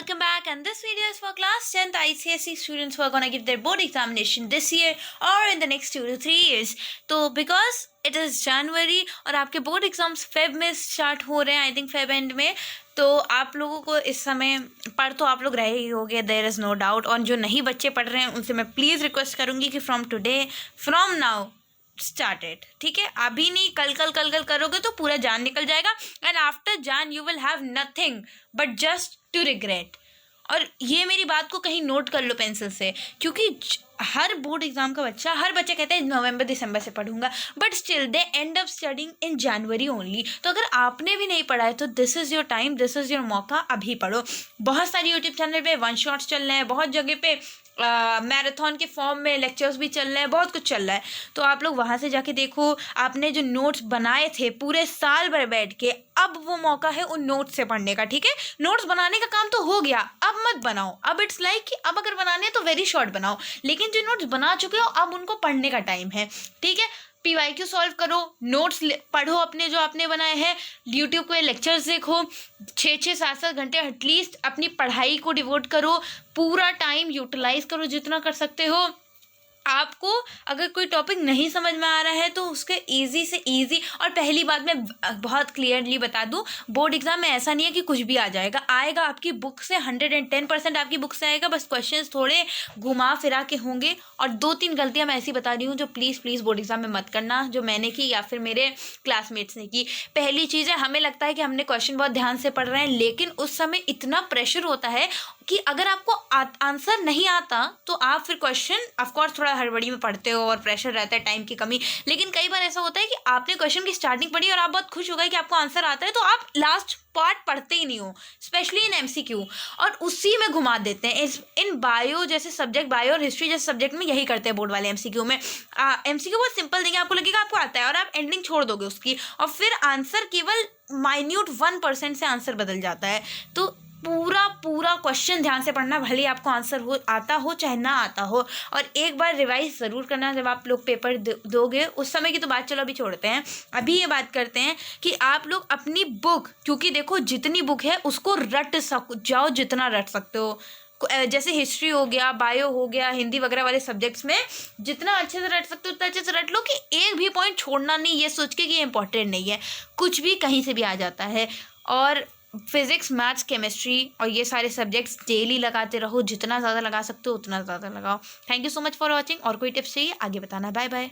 welcome back, and this video is for class 10th ICSE students who are going to give their board examination this year or in the next 2 to 3 years. तो because it is January और आपके board exams Feb में start हो रहे हैं, I think Feb and में, तो आप लोगों को इस समय पढ़ तो आप लोग रहे ही होंगे, देयर इज़ नो डाउट। और जो नहीं बच्चे पढ़ रहे हैं उनसे मैं प्लीज़ रिक्वेस्ट करूँगी कि फ्रॉम नाउ स्टार्टेड, ठीक है। अभी नहीं, कल करोगे तो पूरा जान निकल जाएगा, एंड आफ्टर जान you will have nothing but just to regret. और ये मेरी बात को कहीं नोट कर लो पेंसिल से, क्योंकि हर बोर्ड एग्जाम का बच्चा, हर बच्चा कहता है नवंबर दिसंबर से पढ़ूंगा, but still they and up studying in January only. तो अगर आपने भी नहीं पढ़ा है तो this is your time, this is your मौका, अभी पढ़ो। बहुत सारी यूट्यूब चैनल पे वन शॉट्स चल रहे हैं, बहुत जगह पे मैराथन के फॉर्म में लेक्चर्स भी चल रहे हैं, बहुत कुछ चल रहा है। तो आप लोग वहाँ से जाके देखो, आपने जो नोट्स बनाए थे पूरे साल भर बैठ के, अब वो मौका है उन नोट्स से पढ़ने का, ठीक है। नोट्स बनाने का काम तो हो गया, अब मत बनाओ। अब इट्स लाइक कि अब अगर बनाने हैं तो वेरी शॉर्ट बनाओ, लेकिन जो नोट्स बना चुके हो अब उनको पढ़ने का टाइम है, ठीक है। PYQ सॉल्व करो, नोट्स पढ़ो अपने जो आपने बनाए हैं, यूट्यूब पे लेक्चर्स देखो, 6-6 7-7 घंटे एटलीस्ट अपनी पढ़ाई को डिवोट करो, पूरा टाइम यूटिलाइज करो जितना कर सकते हो। आपको अगर कोई टॉपिक नहीं समझ में आ रहा है तो उसके इजी से इजी, और पहली बात मैं बहुत क्लियरली बता दूं, बोर्ड एग्जाम में ऐसा नहीं है कि कुछ भी आ जाएगा, आएगा आपकी बुक से 110% आपकी बुक से आएगा, बस क्वेश्चंस थोड़े घुमा फिरा के होंगे। और 2-3 गलतियां मैं ऐसी बता रही हूँ जो प्लीज़ बोर्ड एग्जाम में मत करना, जो मैंने की या फिर मेरे क्लासमेट्स ने की। पहली चीज़ है, हमें लगता है कि हमने क्वेश्चन बहुत ध्यान से पढ़ रहे हैं, लेकिन उस समय इतना प्रेशर होता है कि अगर आपको आंसर नहीं आता तो आप फिर क्वेश्चन, ऑफकोर्स थोड़ा हड़बड़ी में पढ़ते हो और प्रेशर रहता है, टाइम की कमी, लेकिन कई बार ऐसा होता है कि आपने क्वेश्चन की स्टार्टिंग पढ़ी और आप बहुत खुश हो गए कि आपको आंसर आता है, तो आप लास्ट पार्ट पढ़ते ही नहीं हो, स्पेशली इन MCQ, और उसी में घुमा देते हैं। इन बायो जैसे सब्जेक्ट, बायो और हिस्ट्री जैसे सब्जेक्ट में यही करते हैं बोर्ड वाले MCQ में। MCQ बहुत सिंपल देंगे, आपको लगेगा आपको आता है और आप एंडिंग छोड़ दोगे उसकी, और फिर आंसर केवल माइन्यूट 1% से आंसर बदल जाता है। तो पूरा क्वेश्चन ध्यान से पढ़ना, भले आपको आंसर आता हो चाहे ना आता हो, और एक बार रिवाइज ज़रूर करना जब आप लोग पेपर दोगे। उस समय की तो बात चलो अभी छोड़ते हैं, अभी ये बात करते हैं कि आप लोग अपनी बुक, क्योंकि देखो जितनी बुक है उसको रट जाओ जितना रट सकते हो। जैसे हिस्ट्री हो गया, बायो हो गया, हिंदी वगैरह वाले सब्जेक्ट्स में जितना अच्छे से रट सकते हो उतना अच्छे से रट लो, कि एक भी पॉइंट छोड़ना नहीं, ये सोच के कि ये इंपॉर्टेंट नहीं है, कुछ भी कहीं से भी आ जाता है। और फिजिक्स, मैथ्स, केमिस्ट्री और ये सारे सब्जेक्ट्स डेली लगाते रहो, जितना ज़्यादा लगा सकते हो उतना ज़्यादा लगाओ। Thank you so much for watching. और कोई टिप्स चाहिए आगे बताना। Bye bye.